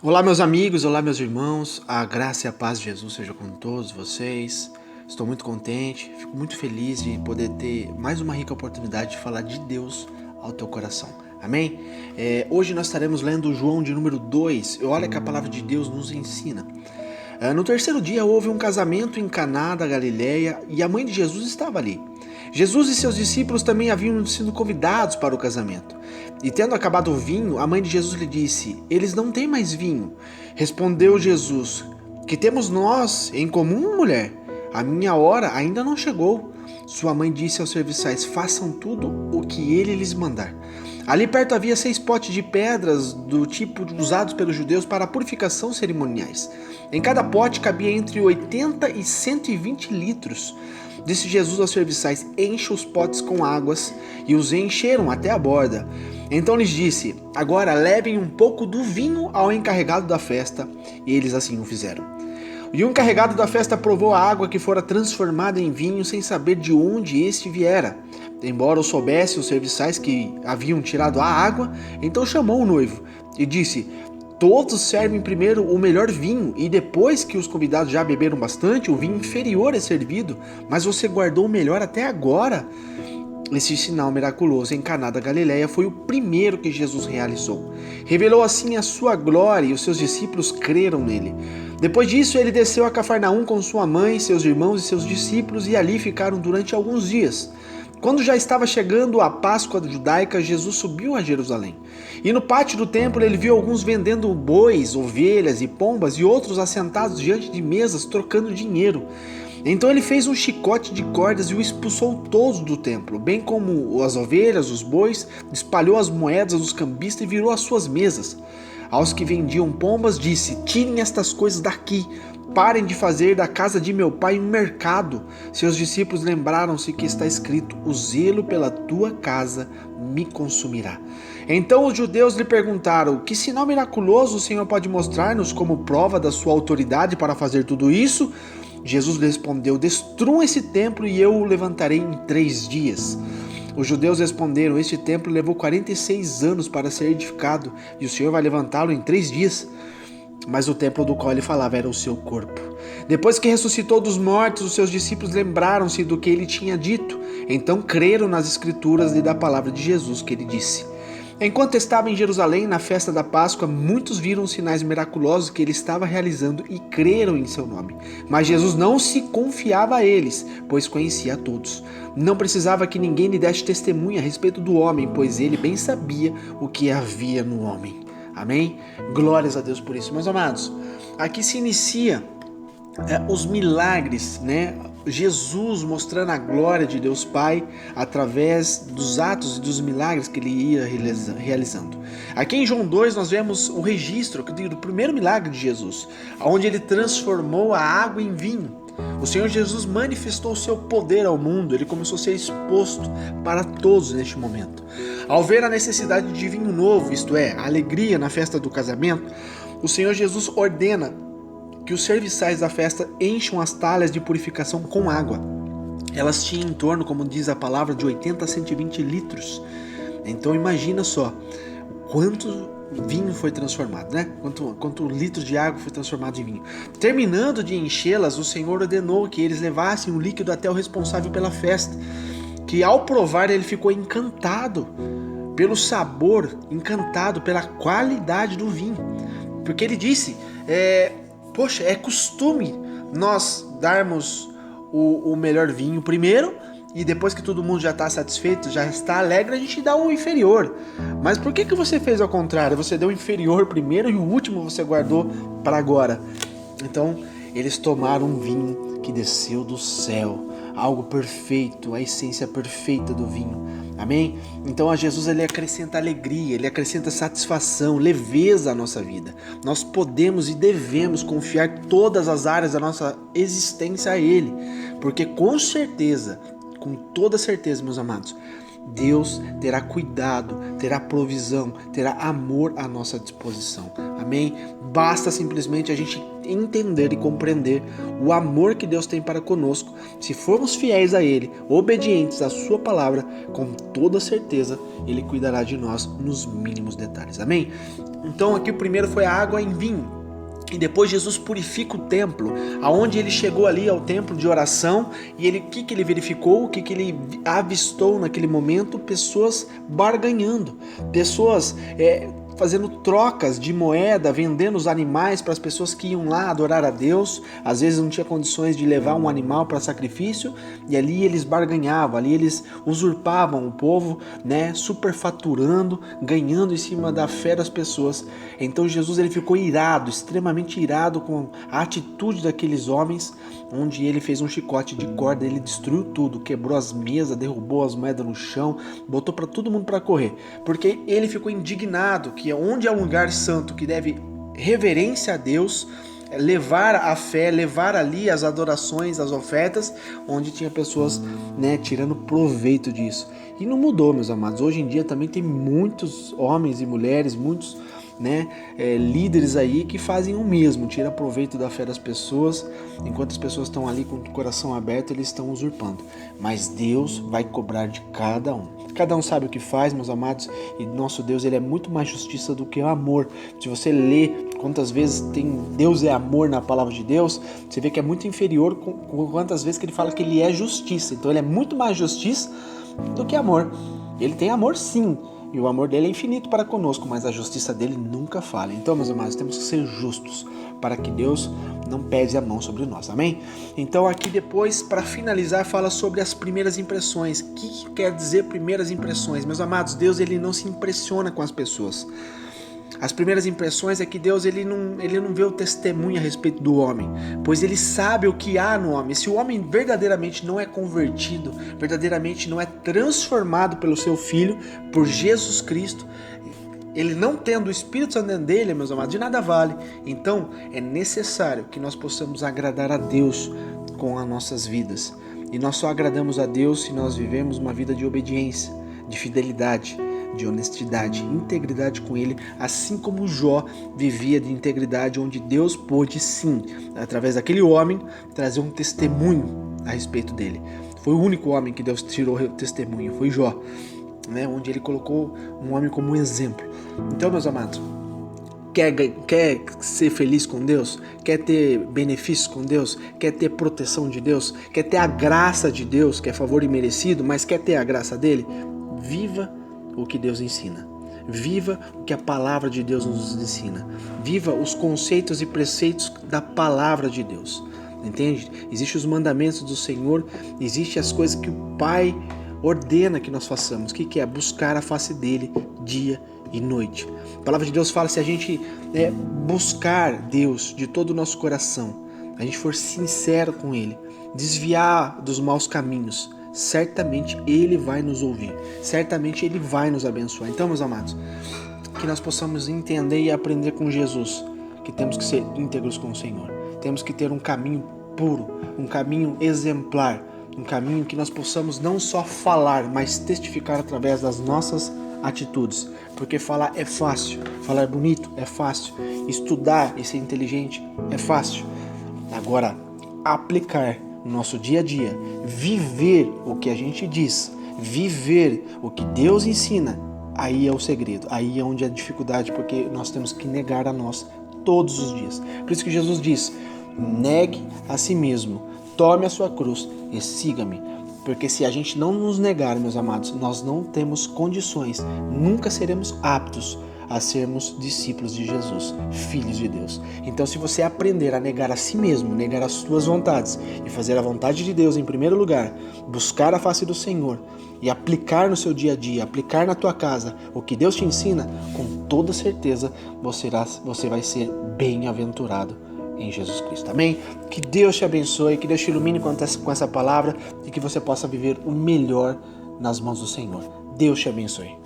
Olá, meus amigos, olá, meus irmãos, a graça e a paz de Jesus seja com todos vocês. Estou muito contente, fico muito feliz de poder ter mais uma rica oportunidade de falar de Deus ao teu coração. Amém? Hoje nós estaremos lendo João de número 2. Olha que a palavra de Deus nos ensina. No terceiro dia houve um casamento em Caná da Galileia e a mãe de Jesus estava ali. Jesus e seus discípulos também haviam sido convidados para o casamento. E tendo acabado o vinho, a mãe de Jesus lhe disse: "Eles não têm mais vinho." Respondeu Jesus: "Que temos nós em comum, mulher? A minha hora ainda não chegou." Sua mãe disse aos serviçais: "Façam tudo o que ele lhes mandar." Ali perto havia 6 potes de pedras do tipo usados pelos judeus para a purificação cerimoniais. Em cada pote cabia entre 80 e 120 litros. Disse Jesus aos serviçais: "Encha os potes com águas." E os encheram até a borda. Então lhes disse: "Agora levem um pouco do vinho ao encarregado da festa." E eles assim o fizeram. E o encarregado da festa provou a água que fora transformada em vinho sem saber de onde este viera. Embora o soubesse os serviçais que haviam tirado a água, então chamou o noivo e disse: "Todos servem primeiro o melhor vinho, e depois que os convidados já beberam bastante, o vinho inferior é servido, mas você guardou o melhor até agora." Esse sinal miraculoso em Caná da Galileia foi o primeiro que Jesus realizou. Revelou assim a sua glória e os seus discípulos creram nele. Depois disso, ele desceu a Cafarnaum com sua mãe, seus irmãos e seus discípulos e ali ficaram durante alguns dias. Quando já estava chegando a Páscoa judaica, Jesus subiu a Jerusalém. E no pátio do templo ele viu alguns vendendo bois, ovelhas e pombas e outros assentados diante de mesas trocando dinheiro. Então ele fez um chicote de cordas e o expulsou todos do templo, bem como as ovelhas, os bois, espalhou as moedas dos cambistas e virou as suas mesas. Aos que vendiam pombas disse: "Tirem estas coisas daqui, parem de fazer da casa de meu pai um mercado." Seus discípulos lembraram-se que está escrito: "O zelo pela tua casa me consumirá." Então os judeus lhe perguntaram: "Que sinal miraculoso o Senhor pode mostrar-nos como prova da sua autoridade para fazer tudo isso?" Jesus respondeu: "Destruam esse templo e eu o levantarei em 3 dias." Os judeus responderam: "Este templo levou 46 anos para ser edificado e o Senhor vai levantá-lo em 3 dias?" Mas o templo do qual ele falava era o seu corpo. Depois que ressuscitou dos mortos, os seus discípulos lembraram-se do que ele tinha dito. Então creram nas escrituras e da palavra de Jesus que ele disse. Enquanto estava em Jerusalém na festa da Páscoa, muitos viram os sinais miraculosos que ele estava realizando e creram em seu nome. Mas Jesus não se confiava a eles, pois conhecia a todos. Não precisava que ninguém lhe desse testemunha a respeito do homem, pois ele bem sabia o que havia no homem. Amém? Glórias a Deus por isso. Meus amados, aqui se inicia os milagres, né? Jesus mostrando a glória de Deus Pai através dos atos e dos milagres que ele ia realizando. Aqui em João 2 nós vemos o registro do primeiro milagre de Jesus, onde ele transformou a água em vinho. O Senhor Jesus manifestou o seu poder ao mundo, ele começou a ser exposto para todos neste momento. Ao ver a necessidade de vinho novo, isto é, a alegria na festa do casamento, o Senhor Jesus ordena que os serviçais da festa encham as talhas de purificação com água. Elas tinham em torno, como diz a palavra, de 80 a 120 litros. Então imagina só quanto vinho foi transformado, né? Quanto litro de água foi transformado em vinho. Terminando de enchê-las, o Senhor ordenou que eles levassem o líquido até o responsável pela festa, que ao provar ele ficou encantado pelo sabor, encantado pela qualidade do vinho. Porque ele disse: "Poxa, é costume nós darmos o melhor vinho primeiro e depois que todo mundo já está satisfeito, já está alegre, a gente dá o inferior. Mas por que você fez ao contrário? Você deu o inferior primeiro e o último você guardou para agora." Então, eles tomaram um vinho que desceu do céu, algo perfeito, a essência perfeita do vinho. Amém? Então a Jesus ele acrescenta alegria, ele acrescenta satisfação, leveza à nossa vida. Nós podemos e devemos confiar todas as áreas da nossa existência a Ele, porque com certeza, com toda certeza, meus amados, Deus terá cuidado, terá provisão, terá amor à nossa disposição. Amém? Basta simplesmente a gente entender e compreender o amor que Deus tem para conosco. Se formos fiéis a Ele, obedientes à sua palavra, com toda certeza Ele cuidará de nós nos mínimos detalhes. Amém? Então aqui o primeiro foi a água em vinho. E depois Jesus purifica o templo, aonde ele chegou ali ao templo de oração, e o que ele verificou, o que ele avistou naquele momento? Pessoas barganhando, pessoas fazendo trocas de moeda, vendendo os animais para as pessoas que iam lá adorar a Deus. Às vezes não tinha condições de levar um animal para sacrifício, e ali eles barganhavam, ali eles usurpavam o povo, né, superfaturando, ganhando em cima da fé das pessoas. Então Jesus ele ficou irado, extremamente irado com a atitude daqueles homens, onde ele fez um chicote de corda, ele destruiu tudo, quebrou as mesas, derrubou as moedas no chão, botou para todo mundo para correr, porque ele ficou indignado que onde é um lugar santo que deve reverência a Deus, levar a fé, levar ali as adorações, as ofertas, onde tinha pessoas, né, tirando proveito disso. E não mudou, meus amados. Hoje em dia também tem muitos homens e mulheres, muitos, né, líderes aí que fazem o mesmo, tiram proveito da fé das pessoas, enquanto as pessoas estão ali com o coração aberto, eles estão usurpando. Mas Deus vai cobrar de cada um. Cada um sabe o que faz, meus amados, e nosso Deus ele é muito mais justiça do que o amor. Se você lê quantas vezes tem Deus é amor na palavra de Deus, você vê que é muito inferior com quantas vezes que ele fala que ele é justiça. Então ele é muito mais justiça do que amor. Ele tem amor sim, e o amor dele é infinito para conosco, mas a justiça dele nunca falha. Então, meus amados, temos que ser justos para que Deus não pese a mão sobre nós, amém? Então aqui depois, para finalizar, fala sobre as primeiras impressões. O que quer dizer primeiras impressões? Meus amados, Deus ele não se impressiona com as pessoas. As primeiras impressões é que Deus ele não vê o testemunho a respeito do homem, pois ele sabe o que há no homem. Se o homem verdadeiramente não é convertido, verdadeiramente não é transformado pelo seu Filho, por Jesus Cristo, ele não tendo o Espírito Santo dentro dele, meus amados, de nada vale. Então é necessário que nós possamos agradar a Deus com as nossas vidas. E nós só agradamos a Deus se nós vivemos uma vida de obediência, de fidelidade, de honestidade, integridade com Ele, assim como Jó vivia de integridade, onde Deus pôde sim, através daquele homem, trazer um testemunho a respeito dele. Foi o único homem que Deus tirou o testemunho, foi Jó, né, onde ele colocou um homem como um exemplo. Então, meus amados, quer ser feliz com Deus? Quer ter benefícios com Deus? Quer ter proteção de Deus? Quer ter a graça de Deus, que é favor imerecido, mas quer ter a graça dele? Viva o que Deus ensina. Viva o que a palavra de Deus nos ensina. Viva os conceitos e preceitos da palavra de Deus. Entende? Existem os mandamentos do Senhor, existem as coisas que o Pai ordena que nós façamos. O que é? Buscar a face dele dia e noite. A palavra de Deus fala, se a gente buscar Deus de todo o nosso coração, a gente for sincero com Ele, desviar dos maus caminhos, certamente Ele vai nos ouvir, certamente Ele vai nos abençoar. Então, meus amados, que nós possamos entender e aprender com Jesus, que temos que ser íntegros com o Senhor, temos que ter um caminho puro, um caminho exemplar, um caminho que nós possamos não só falar, mas testificar através das nossas atitudes, porque falar é fácil, falar bonito é fácil, estudar e ser inteligente é fácil. Agora, aplicar no nosso dia a dia, viver o que a gente diz, viver o que Deus ensina, aí é o segredo, aí é onde é a dificuldade, porque nós temos que negar a nós todos os dias. Por isso que Jesus diz, negue a si mesmo, tome a sua cruz e siga-me. Porque se a gente não nos negar, meus amados, nós não temos condições, nunca seremos aptos a sermos discípulos de Jesus, filhos de Deus. Então, se você aprender a negar a si mesmo, negar as suas vontades e fazer a vontade de Deus em primeiro lugar, buscar a face do Senhor e aplicar no seu dia a dia, aplicar na tua casa o que Deus te ensina, com toda certeza você vai ser bem-aventurado em Jesus Cristo, amém? Que Deus te abençoe, que Deus te ilumine com essa palavra e que você possa viver o melhor nas mãos do Senhor. Deus te abençoe.